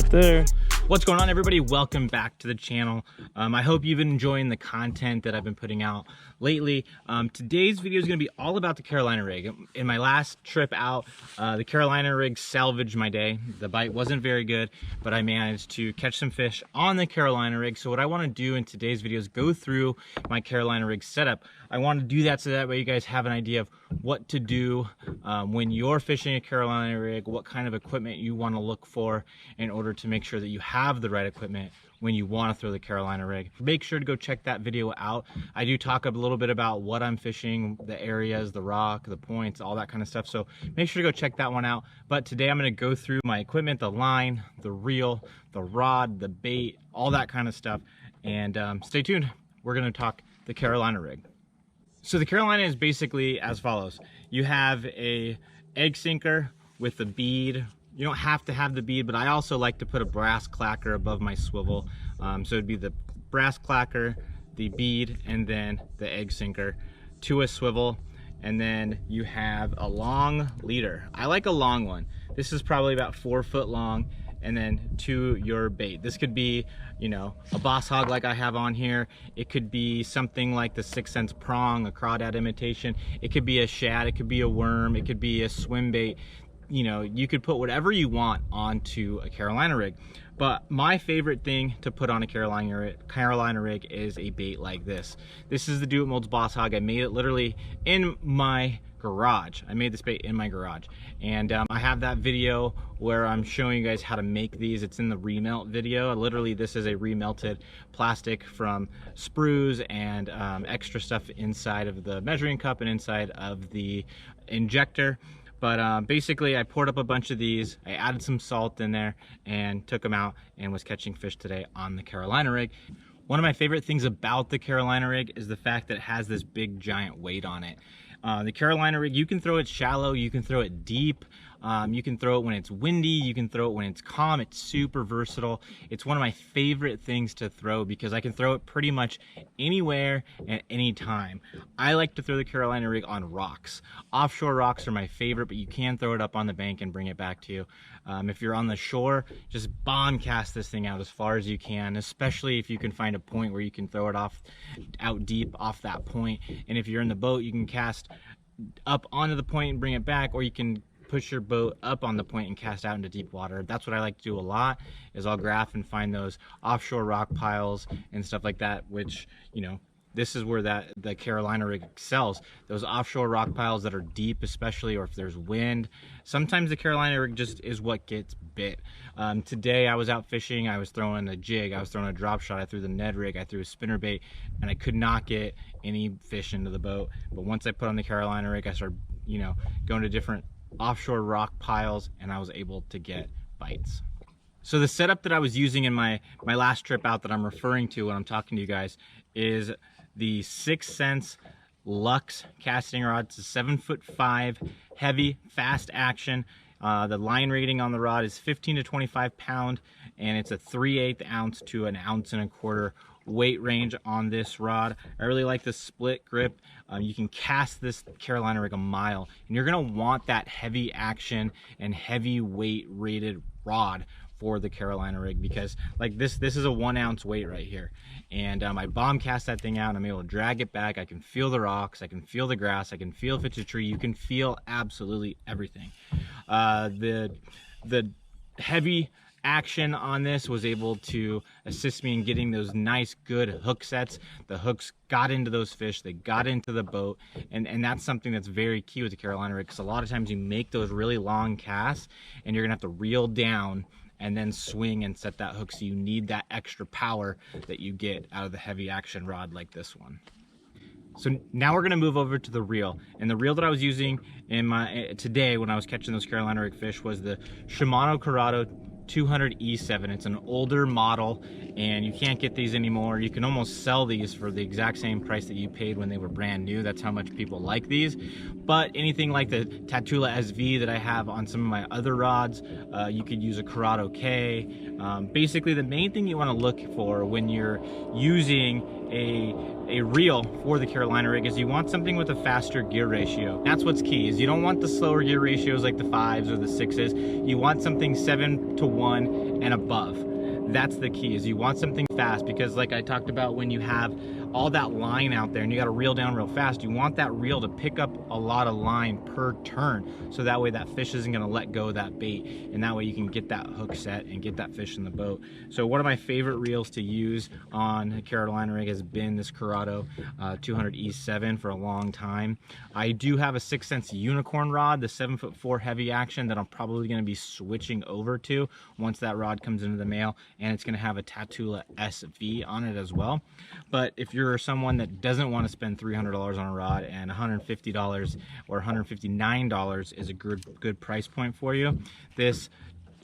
there. What's going on, everybody? Welcome back to the channel. I hope you've been enjoying the content that I've been putting out lately. Today's video is going to be all about the Carolina rig. In my last trip out, the Carolina rig salvaged my day. The bite wasn't very good, but I managed to catch some fish on the Carolina rig. So what I want to do in today's video is go through my Carolina rig setup. I want to do that so that way you guys have an idea of what to do when you're fishing a Carolina rig, what kind of equipment you want to look for in order to make sure that you have the right equipment when you want to throw the Carolina rig. Make sure to go check that video out. I do talk a little bit about what I'm fishing, the areas, the rock, the points, all that kind of stuff. So make sure to go check that one out. But today I'm going to go through my equipment, the line, the reel, the rod, the bait, all that kind of stuff. And stay tuned. We're going to talk the Carolina rig. So the Carolina is basically as follows. You have a egg sinker with a bead. You don't have to have the bead, but I also like to put a brass clacker above my swivel. So it'd be the brass clacker, the bead, and then the egg sinker to a swivel. And then you have a long leader. I like a long one. This is probably about 4 foot long. And then to your bait. This could be, you know, a boss hog like I have on here. It could be something like the 6 cents prong, a crawdad imitation. It could be a shad, it could be a worm, it could be a swim bait. You know, you could put whatever you want onto a Carolina rig. But my favorite thing to put on a Carolina rig is a bait like this. This is the Do It Molds Boss Hog. I made it literally in my garage. I made this bait in my garage. And I have that video where I'm showing you guys how to make these. It's in the remelt video. Literally, this is a remelted plastic from sprues and extra stuff inside of the measuring cup and inside of the injector. But basically, I poured up a bunch of these, I added some salt in there, and took them out and was catching fish today on the Carolina rig. One of my favorite things about the Carolina rig is the fact that it has this big giant weight on it. The Carolina rig, you can throw it shallow, you can throw it deep, you can throw it when it's windy, you can throw it when it's calm. It's super versatile. It's one of my favorite things to throw because I can throw it pretty much anywhere at any time. I like to throw the Carolina rig on rocks. Offshore rocks are my favorite, but you can throw it up on the bank and bring it back to you. If you're on the shore, just bomb cast this thing out as far as you can, especially if you can find a point where you can throw it out deep off that point. And if you're in the boat, you can cast up onto the point and bring it back, or you can push your boat up on the point and cast out into deep water. That's what I like to do a lot, is I'll graph and find those offshore rock piles and stuff like that, which, you know, this is where the Carolina rig excels. Those offshore rock piles that are deep, especially, or if there's wind. Sometimes the Carolina rig just is what gets bit. Today I was out fishing, I was throwing a jig, I was throwing a drop shot, I threw the Ned rig, I threw a spinnerbait, and I could not get any fish into the boat. But once I put on the Carolina rig, I started, you know, going to different offshore rock piles, and I was able to get bites. So the setup that I was using in my last trip out that I'm referring to when I'm talking to you guys is the 6 cents Lux casting rod. It's a 7'5" heavy, fast action. The line rating on the rod is 15 to 25 pound, and it's a 3/8 ounce to an 1.25 ounce weight range on this rod. I really like the split grip. You can cast this Carolina rig a mile, and you're gonna want that heavy action and heavy weight rated rod for the Carolina rig, because like this is a 1 ounce weight right here, and I bomb cast that thing out and I'm able to drag it back. I can feel the rocks, I can feel the grass, I can feel if it's a tree. You can feel absolutely everything. The heavy action on this was able to assist me in getting those nice good hook sets. The hooks got into those fish, they got into the boat, and that's something that's very key with the Carolina rig, because a lot of times you make those really long casts and you're gonna have to reel down and then swing and set that hook, so you need that extra power that you get out of the heavy action rod like this one. So now we're gonna move over to the reel, and the reel that I was using in today when I was catching those Carolina rig fish was the Shimano Corrado 200E7. It's an older model, and you can't get these anymore. You can almost sell these for the exact same price that you paid when they were brand new. That's how much people like these. But anything like the Tatula SV that I have on some of my other rods, you could use a Corrado K. Basically, the main thing you want to look for when you're using a reel for the Carolina rig is you want something with a faster gear ratio. That's what's key, is you don't want the slower gear ratios like the 5s or the 6s. You want something 7-to-1 and above. That's the key, is you want something fast, because like I talked about, when you have all that line out there and you got to reel down real fast, you want that reel to pick up a lot of line per turn, so that way that fish isn't going to let go of that bait, and that way you can get that hook set and get that fish in the boat. So one of my favorite reels to use on a Carolina rig has been this Curado 200E7 for a long time. I do have a 6th Sense unicorn rod, the 7'4" heavy action, that I'm probably going to be switching over to once that rod comes into the mail, and it's going to have a Tatula SV on it as well. But if you're someone that doesn't want to spend $300 on a rod, and $150 or $159 is a good price point for you, this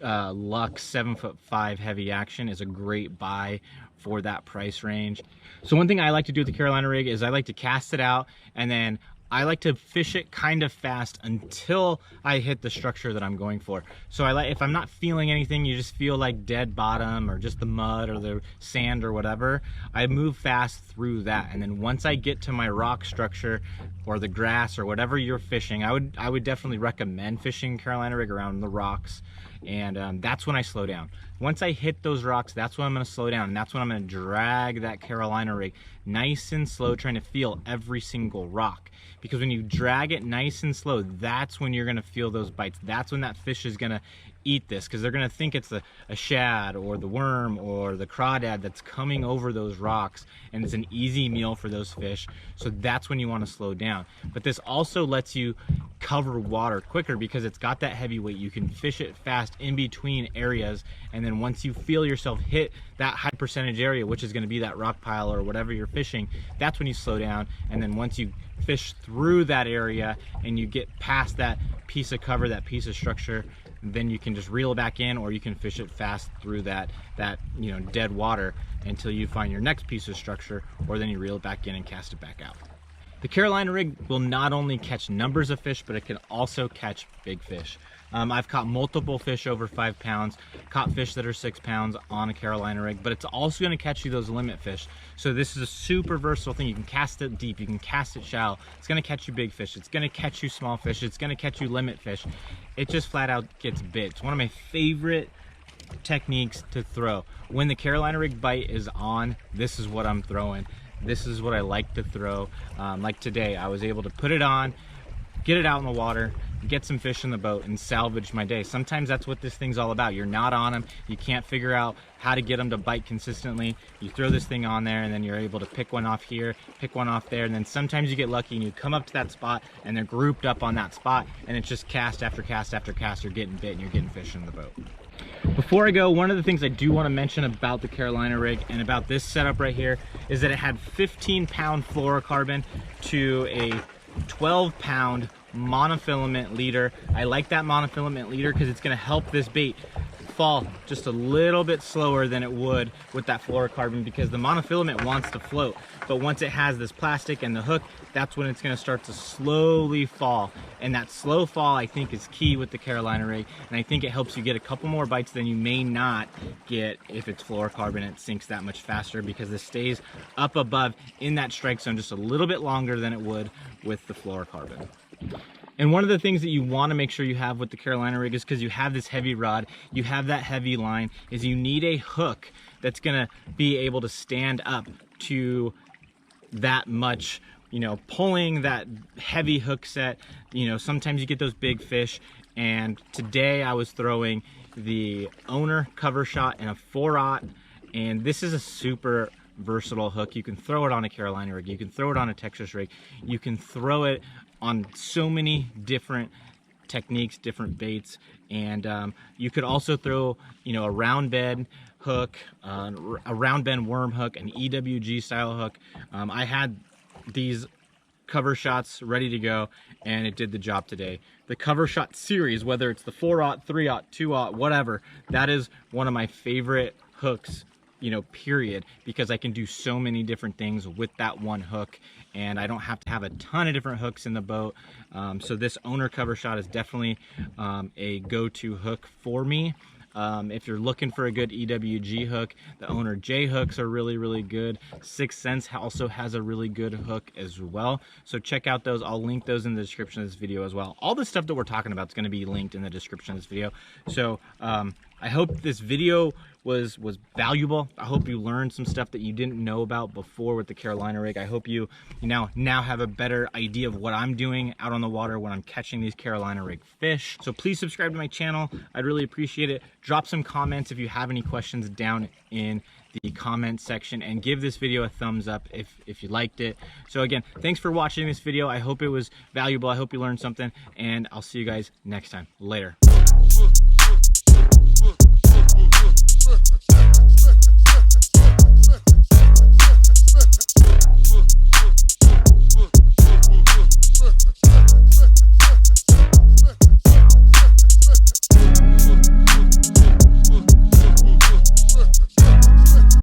Lux 7'5" heavy action is a great buy for that price range. So one thing I like to do with the Carolina rig is I like to cast it out, and then I like to fish it kind of fast until I hit the structure that I'm going for. So if I'm not feeling anything, you just feel like dead bottom or just the mud or the sand or whatever, I move fast through that. And then once I get to my rock structure or the grass or whatever you're fishing, I would definitely recommend fishing Carolina rig around the rocks. And that's when I slow down. Once I hit those rocks, that's when I'm going to slow down, and that's when I'm going to drag that Carolina rig nice and slow, trying to feel every single rock. Because when you drag it nice and slow, that's when you're going to feel those bites. That's when that fish is going to eat this, because they're going to think it's a shad or the worm or the crawdad that's coming over those rocks, and it's an easy meal for those fish. So that's when you want to slow down. But this also lets you cover water quicker, because it's got that heavy weight. You can fish it fast in between areas, and then once you feel yourself hit that high percentage area, which is going to be that rock pile or whatever you're fishing, that's when you slow down. And then once you fish through that area and you get past that piece of cover, that piece of structure, then you can just reel it back in, or you can fish it fast through that dead water until you find your next piece of structure, or then you reel it back in and cast it back out. The Carolina rig will not only catch numbers of fish, but it can also catch big fish. I've caught multiple fish over 5 pounds, caught fish that are 6 pounds on a Carolina rig, but it's also going to catch you those limit fish. So this is a super versatile thing. You can cast it deep, you can cast it shallow. It's going to catch you big fish, it's going to catch you small fish, it's going to catch you limit fish. It just flat out gets bit. It's one of my favorite techniques to throw. When the Carolina rig bite is on, this is what I'm throwing. This is what I like to throw. Like today, I was able to put it on, get it out in the water, get some fish in the boat, and salvage my day. Sometimes that's what this thing's all about. You're not on them, you can't figure out how to get them to bite consistently. You throw this thing on there, and then you're able to pick one off here, pick one off there, and then sometimes you get lucky and you come up to that spot and they're grouped up on that spot, and it's just cast after cast after cast. You're getting bit and you're getting fish in the boat. Before I go, one of the things I do want to mention about the Carolina rig and about this setup right here is that it had 15-pound fluorocarbon to a 12-pound monofilament leader. I like that monofilament leader because it's going to help this bait fall just a little bit slower than it would with that fluorocarbon, because the monofilament wants to float, but once it has this plastic and the hook, that's when it's going to start to slowly fall. And that slow fall, I think, is key with the Carolina rig, and I think it helps you get a couple more bites than you may not get if it's fluorocarbon. It sinks that much faster because it stays up above in that strike zone just a little bit longer than it would with the fluorocarbon. And one of the things that you want to make sure you have with the Carolina rig is, because you have this heavy rod, you have that heavy line, is you need a hook that's going to be able to stand up to that much, pulling that heavy hook set. Sometimes you get those big fish, and today I was throwing the Owner cover shot in a 4/0, and this is a super versatile hook. You can throw it on a Carolina rig, you can throw it on a Texas rig, you can throw it on so many different techniques, different baits, and you could also throw a round bend hook, a round bend worm hook, an EWG style hook. I had these cover shots ready to go, and it did the job today. The cover shot series, whether it's the 4/0, 3/0, 2/0, whatever, that is one of my favorite hooks, period, because I can do so many different things with that one hook, and I don't have to have a ton of different hooks in the boat. So this Owner cover shot is definitely a go-to hook for me. If you're looking for a good EWG hook, the Owner J hooks are really good. 6th Sense also has a really good hook as well, so check out those. I'll link those in the description of this video as well. All the stuff that we're talking about is going to be linked in the description of this video. So I hope this video was valuable. I hope you learned some stuff that you didn't know about before with the Carolina rig. I hope you now have a better idea of what I'm doing out on the water when I'm catching these Carolina rig fish. So please subscribe to my channel. I'd really appreciate it. Drop some comments if you have any questions down in the comment section, and give this video a thumbs up if you liked it. So again, thanks for watching this video. I hope it was valuable. I hope you learned something, and I'll see you guys next time. Later.